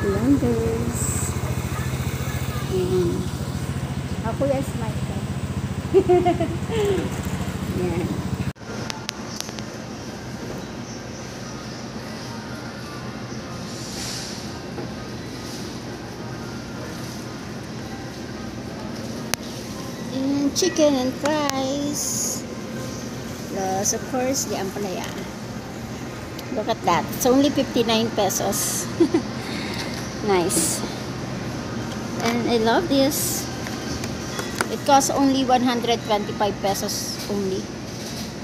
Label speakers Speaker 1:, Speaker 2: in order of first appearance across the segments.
Speaker 1: Landers. Ayan. Ako yung smile ko. Ayan. And chicken and fries. Plus, of course, the ampalaya. Look at that. It's only 59 pesos. Nice. And I love this. It costs only 125 pesos only.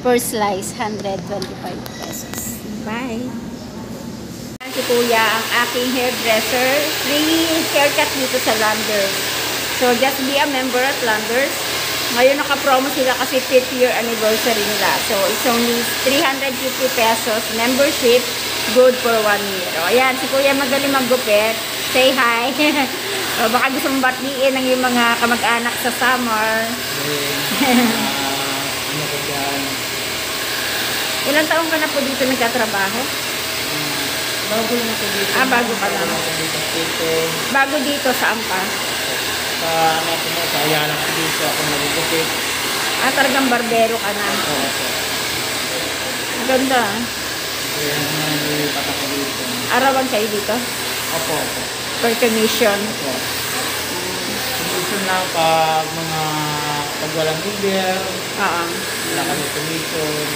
Speaker 1: Per slice, 125 pesos. Bye. Si Kuya, ang aking hairdresser. Free haircut dito sa Landers. So, just be a member at Landers. Ngayon naka-promo sila kasi 5th year anniversary nila. So, it's only 350 pesos membership. Good for 1 year. O, ayan, si Kuya magaling maggupit. Say hi. O, baka gusto mong batiin ang yung mga kamag-anak sa summer. Ilang taong ka na po dito nagtatrabaho?
Speaker 2: Bago lang ako dito.
Speaker 1: Ah, bago ka lang. Bago dito, saan pa?
Speaker 2: Sa anak ko na, sa ayanap ko dito ako nagugupit.
Speaker 1: Ah, talagang barbero ka na.
Speaker 2: Oo po.
Speaker 1: Maganda.
Speaker 2: Kaya nilipat ako dito.
Speaker 1: Arawan kayo dito?
Speaker 2: Opo, opo.
Speaker 1: Per commission.
Speaker 2: Opo. Commission lang pag pag walang leader.
Speaker 1: Oo.
Speaker 2: Wala kami commission.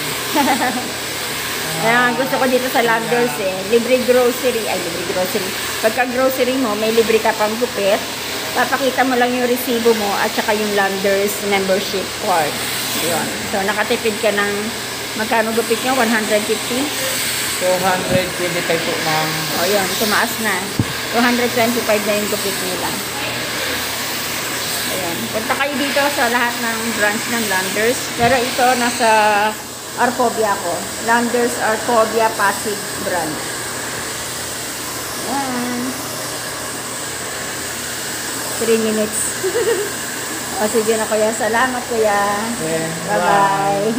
Speaker 1: Kaya gusto ko dito sa Landers libre grocery. Ay, libre grocery. Pagka grocery mo, may libre ka pang gupit. Papakita mo lang yung resibo mo at saka yung Landers membership card. Yun. So, nakatipid ka ng magkano gupit nyo? 150?
Speaker 2: 225 po, ma'am.
Speaker 1: O, yun. Tumaas na. 225 na yung gupit nila. Ayan. Punta kayo dito sa lahat ng branch ng Landers. Pero ito, nasa Arcovia ko. Landers Arcovia Pasig branch. Ayan. 3 minutes. O sige na kuya. Salamat kuya.
Speaker 2: Okay,
Speaker 1: Bye-bye.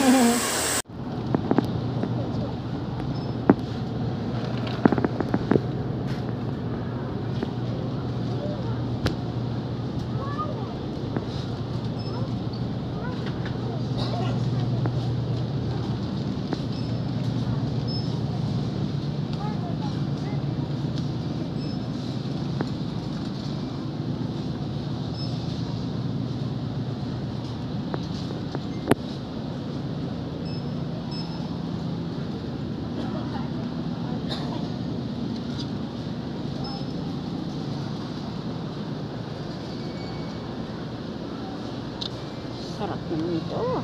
Speaker 1: Sarap naman ito.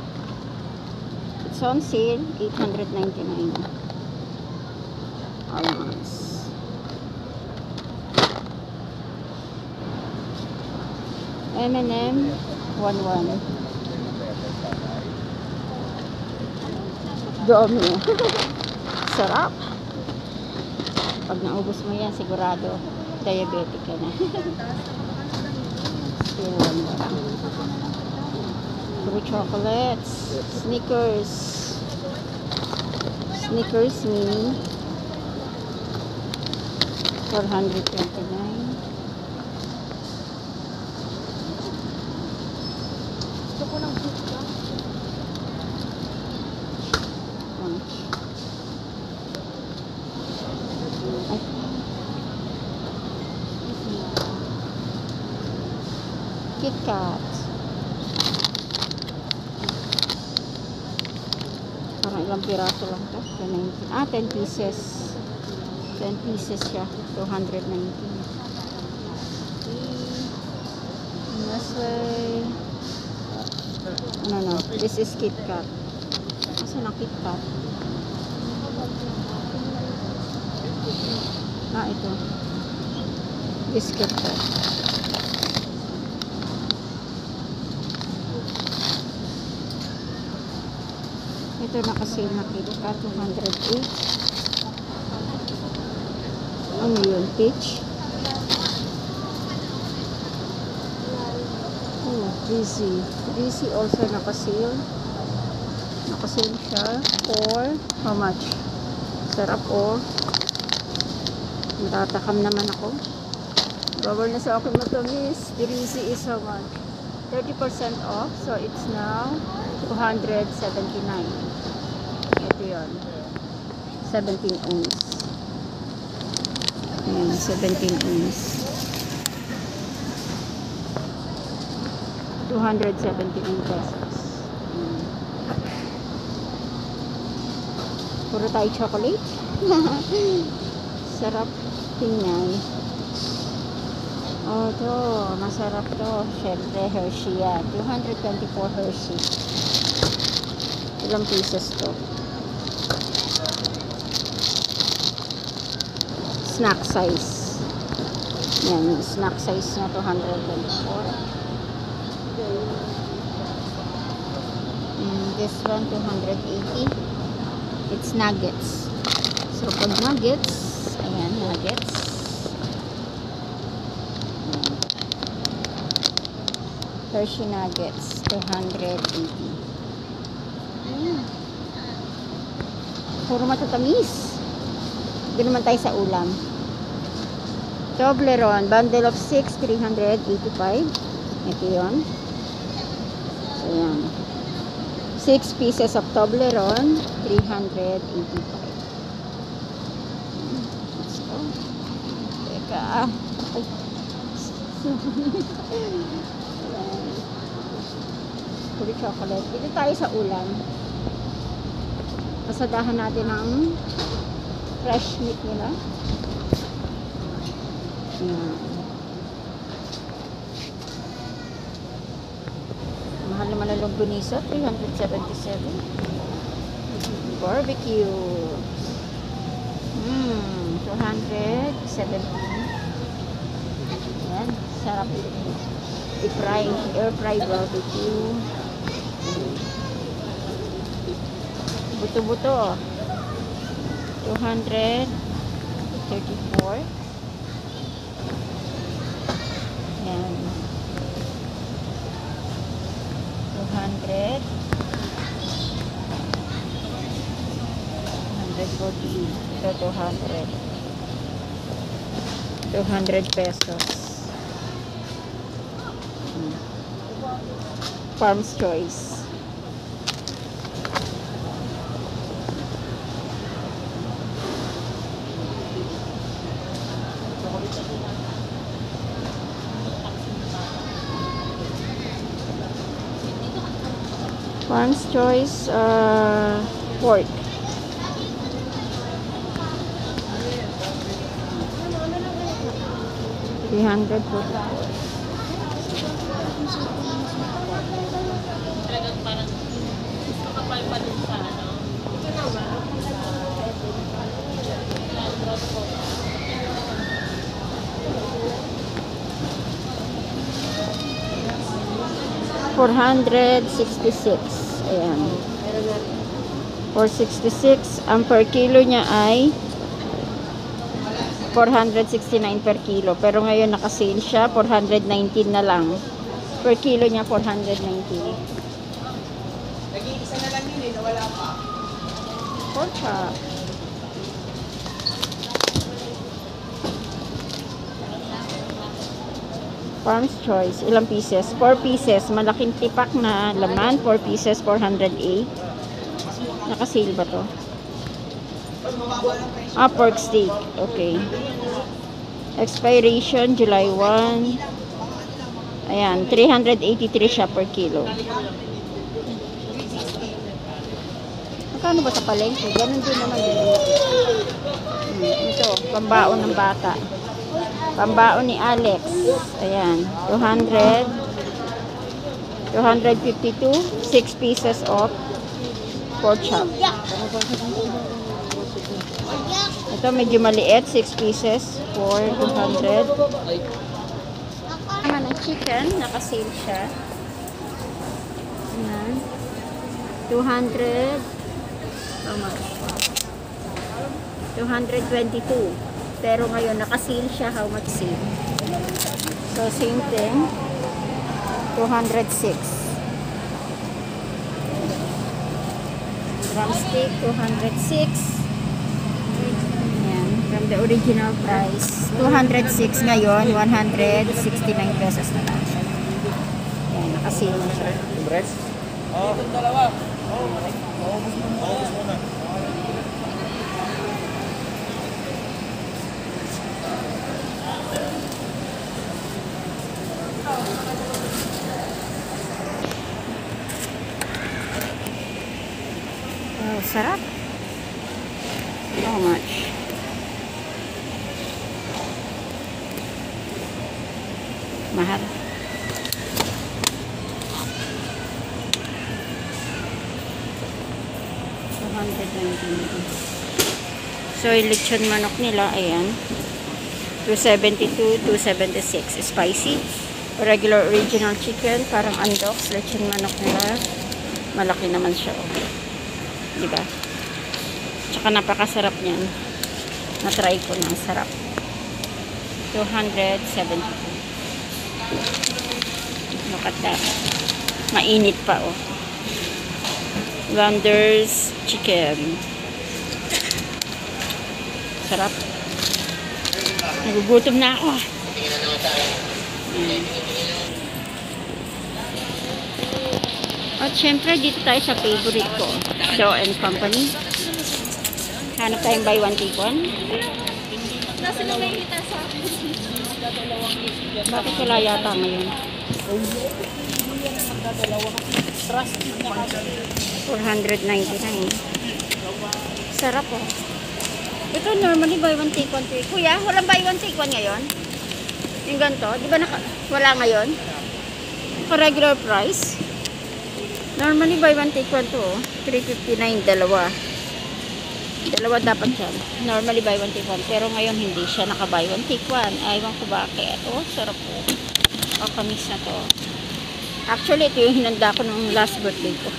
Speaker 1: It's on sale, 899. Almonds. M&M 11. Dami. Sarap. Pag naubos mo yan, sigurado diabetic ka na. Still one lang. Puro chocolates, Snickers mini 429. Gusto ko ng pizza. KitKat. Parang ilang piraso lang ito. 10 pieces. 10 pieces siya. 219. Nestle. No. This is KitKat. Kasi na KitKat. Ah, ito. This KitKat. Ito nakasale na KitKat, 208. Ano yun? Peach? Oh, Dizzy also nakasale. Nakasale siya for how much? Sarap oh. Natatakam naman ako. Bawal na sa akin matamis. Dirisi is how much? 30% off. So, it's now 279. Ito yun. 17 ounce. Ayan, 17 ounce. 279 pesos. Puro tayo chocolate. Sarap tingnan. Oh, to. Masarap to. Siyempre, Hershey yan. 224 Hershey. Ilang pieces to? Snack size. Yan. Snack size na 224. This one, 280. It's nuggets. So, pag nuggets, ayan, nuggets. Hershey nuggets, 280. Ayan. Puro matatamis. Doon naman tayo sa ulam. Toblerone, bundle of 6, 385. Ito yun. So, ayan. 6 pieces of Toblerone, 385. Let's go. Teka. Puro chocolate. Dito tayo sa ulam. Pasadahan natin ang fresh meat nila. Ayan. Mahal naman ang longganisa, 377. Barbecue. 217. Ayan, sarap i-fry, air-fry barbecue. Buto-buto. 234. Ayan. 200. 140. Ito 200. 200 pesos. Farm's Choice. Farm's Choice pork. $344.
Speaker 3: Talagang parang makapal pa din sa ano.
Speaker 1: $466. Ayan. 466. Ang per kilo niya ay 469 per kilo. Pero ngayon naka-sale siya, 419 na lang. Per kilo niya, 419.
Speaker 2: Nag-iisa na lang yun eh, nawala pa.
Speaker 1: Pork chop. Farm's Choice. Ilang pieces? 4 pieces. Malaking tipak na laman. 4 pieces, 408. Naka-sale ba to? Ah, pork steak. Okay. Expiration, July 1. Ayan, 383 siya per kilo. Magkano ba sa palengke? Ganun din naman din. Ito, pambaon ng bata. Pambaon ni Alex. Ayan, 200. 252. 6 pieces of pork chop. Ito medyo maliit, 6 pieces for 200. Naman ang chicken, naka-sale siya. Ayan. 200. How much? 222. Pero ngayon naka-sale siya, how much sale? So same thing. 206. Drumstick, 206. Ayan, Ayan, the original price. 206 ngayon, 169 pesos na lang siya. Ayan, nakasale na siya.
Speaker 2: Breast? Oo. Itong dalawa. Oo. Maubos muna.
Speaker 1: Oh, sarap. How much? Mahal. So, yung lechon manok nila, ayan. 272, 276. Spicy. Regular original chicken. Parang undox. Lechon manok nila. Malaki naman siya. Oh. Diba? Tsaka napakasarap niyan. Na-try ko na. Sarap. 272. Look at that. Mainit pa, oh. Wonders chicken. Sarap. Nagugutom na ako. At syempre, dito tayo sa favorite ko. Dough and Company. Hanap tayong buy one, take one.
Speaker 3: Nasa na may hita sa akin.
Speaker 1: Bakit wala yata ngayon? 499. Sarap oh. Ito normally buy one take one. Kuya, walang buy one take one ngayon? Yung ganito, di ba wala ngayon? Regular price. Normally buy one take one to oh. 359 dalawa. Dalawa dapat yan. Normally buy one take one. Pero ngayon hindi siya naka buy one take one. Aywan ko bakit. Oh, sarap po. Oh, kamis na to. Actually, ito yung hinanda ko nung last birthday ko.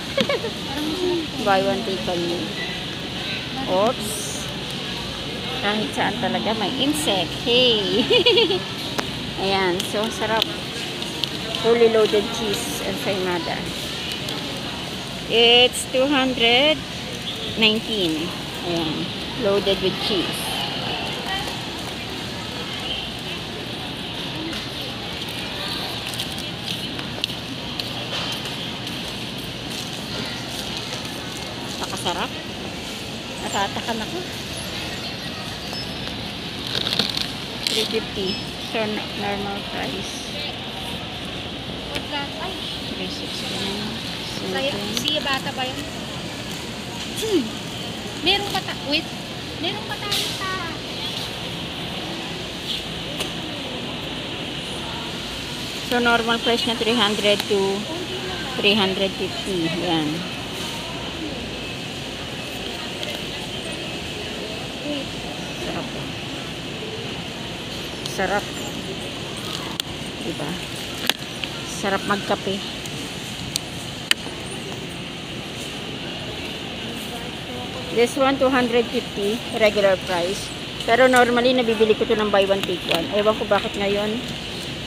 Speaker 1: Buy one take one yun. Oops. Kahit saan talaga may insect. Hey! Ayan. So, sarap. Fully loaded cheese and ensaymada. It's 219. Ayan. Loaded with cheese. Napakasarap. Natatakan ako. 350. So, normal price.
Speaker 3: What's that? Ay,
Speaker 1: 369.
Speaker 3: siya bata ba yun? Merong mata. Wait. Merong mata ta.
Speaker 1: So, normal price na 300 to 350. Yan. Sarap. Sarap. Diba? Sarap magkape. This one, 250. Regular price. Pero normally, nabibili ko to ng buy one, take one. Ewan ko bakit ngayon.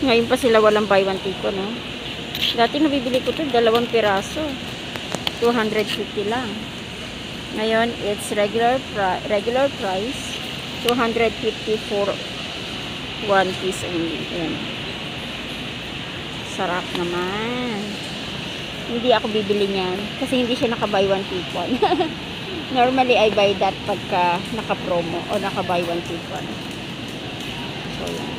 Speaker 1: Ngayon pa sila walang buy one, take one, no? Dati nabibili ko to 2 piraso. 250 lang. Ngayon, it's regular price. 250 for 1 piece only. Ayan. Sarap naman. Hindi ako bibili niyan. Kasi hindi siya naka-buy one, take one. Normally, I buy that pagka naka-promo o naka-buy one, take one. So, yan.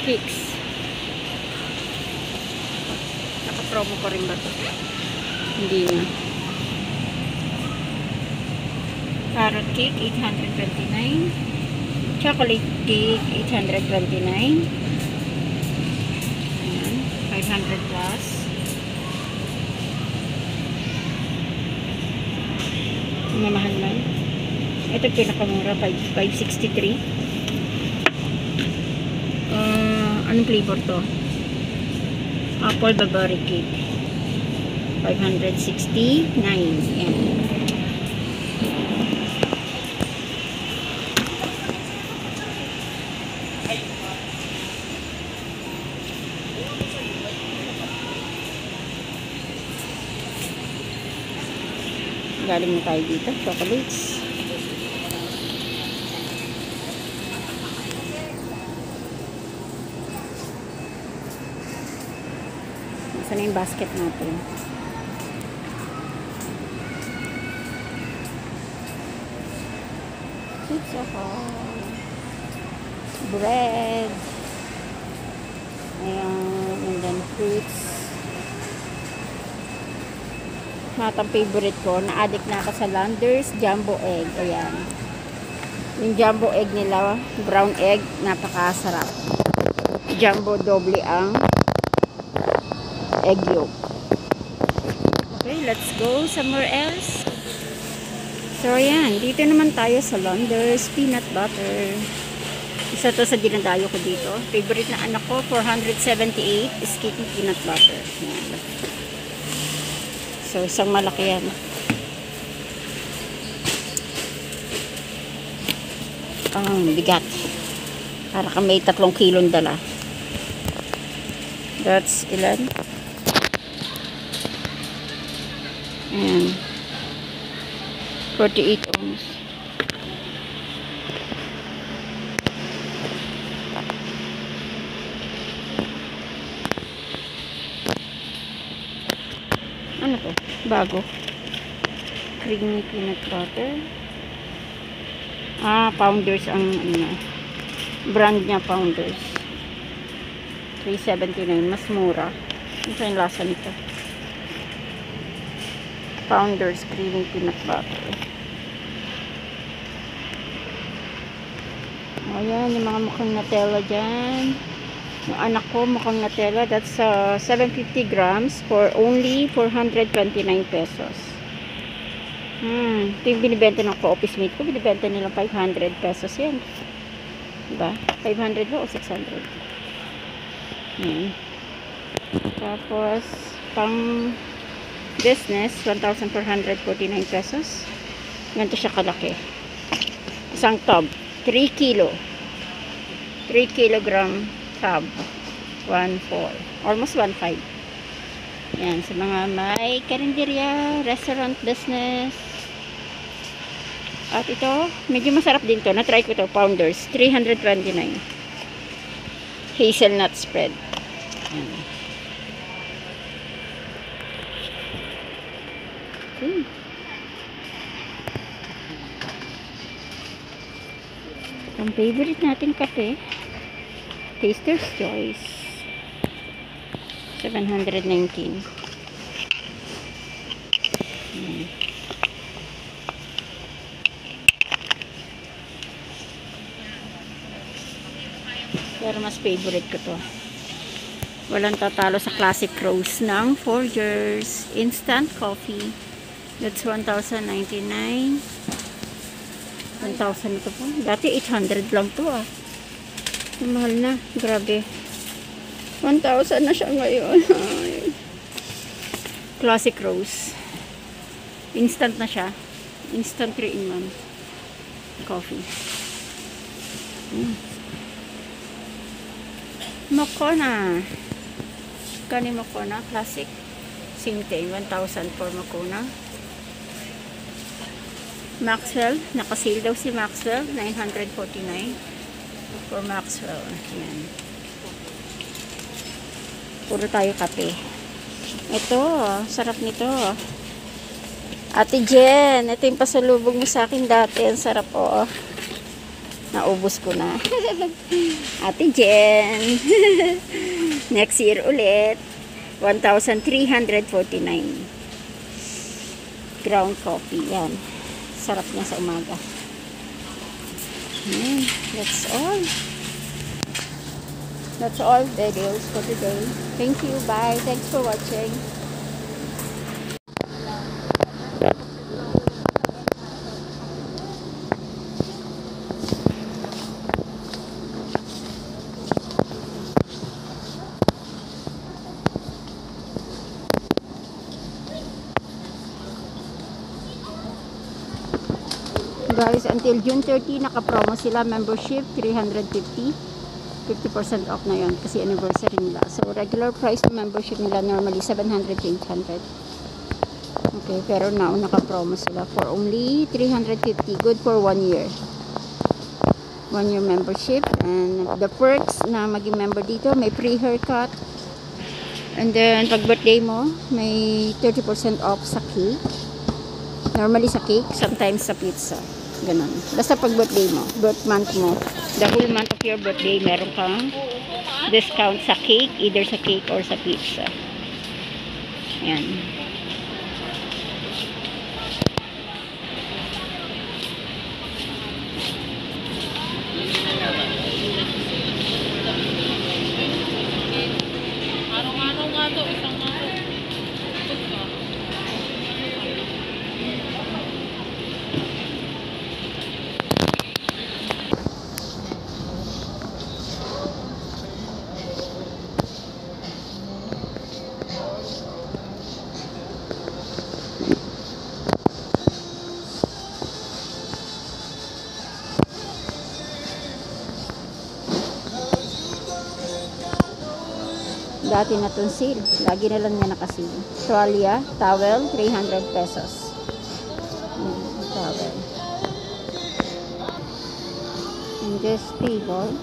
Speaker 1: Cakes. Naka-promo ko rin ba ito? Hindi na. Carrot cake, 829. Chocolate cake, 829. Ayan, 500 plus. Mamahal lang. Ito pinakamura, 563. Anong flavor to? Apple Barbary cake. 569. Ayan. galing na tayo dito. Chocolates. Nasaan na yung basket natin? Pizza Hut. Bread. Ayan. And then fruits. Matang favorite ko. Na-addict na ako sa Landers Jumbo Egg. Ayan. Yung jumbo egg nila, brown egg, napakasarap. Jumbo doble ang egg yolk. Okay, let's go somewhere else. So, ayan. Dito naman tayo sa Landers Peanut Butter. Isa to sa dinadayo ko dito. Favorite na anak ko, 478 is Skippy Peanut Butter. Ayan. So, isang malaki yan. Bigat. Para kang may 3 kilong dala. That's ilan? Ayan. 48 ohms. Ano to? Bago. Creamy peanut butter. Pounders ang ano, brand niya, Pounders. 379, mas mura. Ano yung lasa nito? Pounders creamy peanut butter. Ayan, yung mga mukhang Nutella dyan. Yung anak ko mukhang Nutella, that's 750 grams for only 429 pesos. Ito yung binibenta ng co-office mate ko. Binibenta nila 500 pesos yan. Diba? 500 ba o 600? Tapos, pang business, 1,449 pesos. Ganito siya kalaki. Isang tub. 3 kilo. 3 kilogram tub. 1.4. Almost 1.5. Yan. Sa mga may karinderya, restaurant business. At ito, medyo masarap din to. Na-try ko to, Pounders. 329. Hazelnut spread. Yan. Okay. Ang favorite natin kape, Taster's Choice. 719. Pero mas favorite ko to. Walang tatalo sa Classic Rose ng Folgers Instant Coffee. That's 1,099. 1,000 ito po. Dati 800 lang to Mahal na. Grabe. 1,000 na siya ngayon. Classic Rose. Instant na siya. Instant 3-in-1 coffee. Moccona. Kani Moccona Classic. Same thing. 1,000 for Moccona. Maxwell. Naka-sale daw si Maxwell. 949 for Maxwell. Yan. Puro tayo kape. Ito. Sarap nito. Ate Jen. Ito yung pasalubog mo sa akin dati. Ang sarap po. Naubos ko na. Ate Jen. Next year ulit. 1,349. Ground coffee. Yan. Sarap niya sa umaga. That's all. That's all videos for today. Thank you. Bye. Thanks for watching. Guys, until June 30, naka-promo sila. Membership, 350. 50% off na yun kasi anniversary nila. So, regular price ng membership nila normally 700 to 800. Okay, pero now naka-promo sila for only 350. Good for 1 year. 1 year membership. And the perks na maging member dito, may free haircut. And then, pag birthday mo, may 30% off sa cake. Normally sa cake, sometimes sa pizza. Ganon. Basta pag birthday mo, birth month mo, the whole month of your birthday, meron kang discount sa cake, either sa cake or sa pizza. Ayan.
Speaker 3: Araw-araw nga to, isang araw. Ikot ka.
Speaker 1: Dati na itong sale. Lagi na lang niya nakasale. Tuwalya, towel, 300 pesos. Towel. And this table.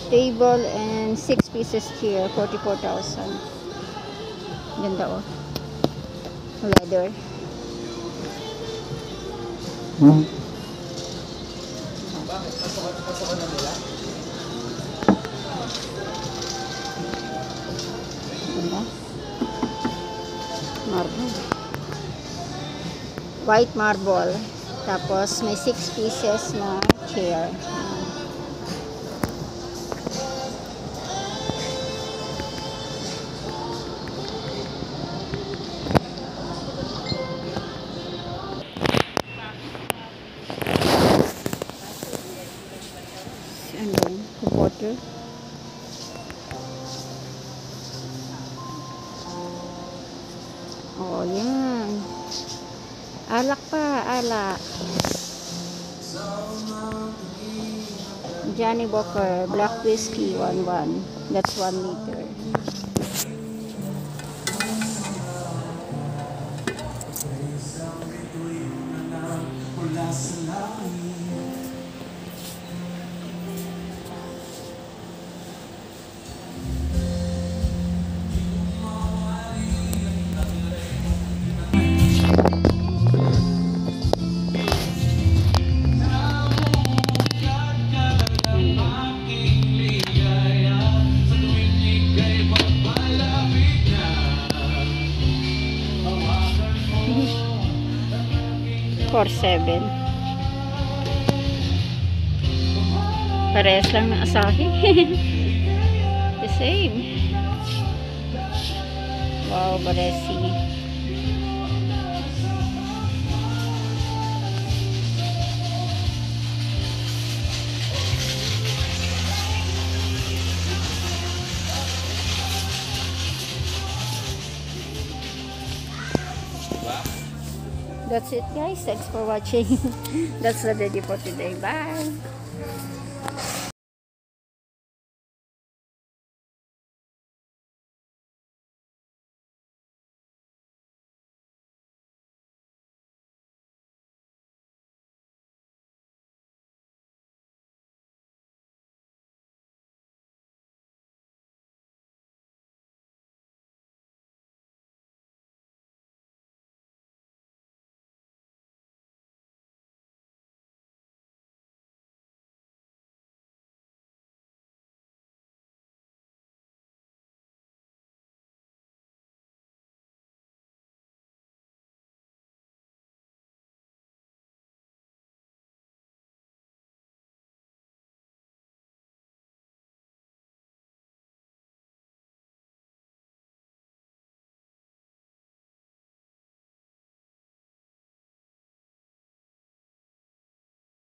Speaker 1: Table and 6 pieces chair, 44,000. Ganda oh. Leather.
Speaker 2: Bakit? Pasokan na nila?
Speaker 1: Ganda. Marble. White marble. Tapos may 6 pieces na chair. Ano yun? Water. Oh, yan. Alak pa, alak. Johnny Walker, Black Whiskey, 1-1. That's 1 liter. For 7. Parehas lang ng asahi. The same. Wow, Baresi. That's it guys. Thanks for watching. That's the video for today. Bye.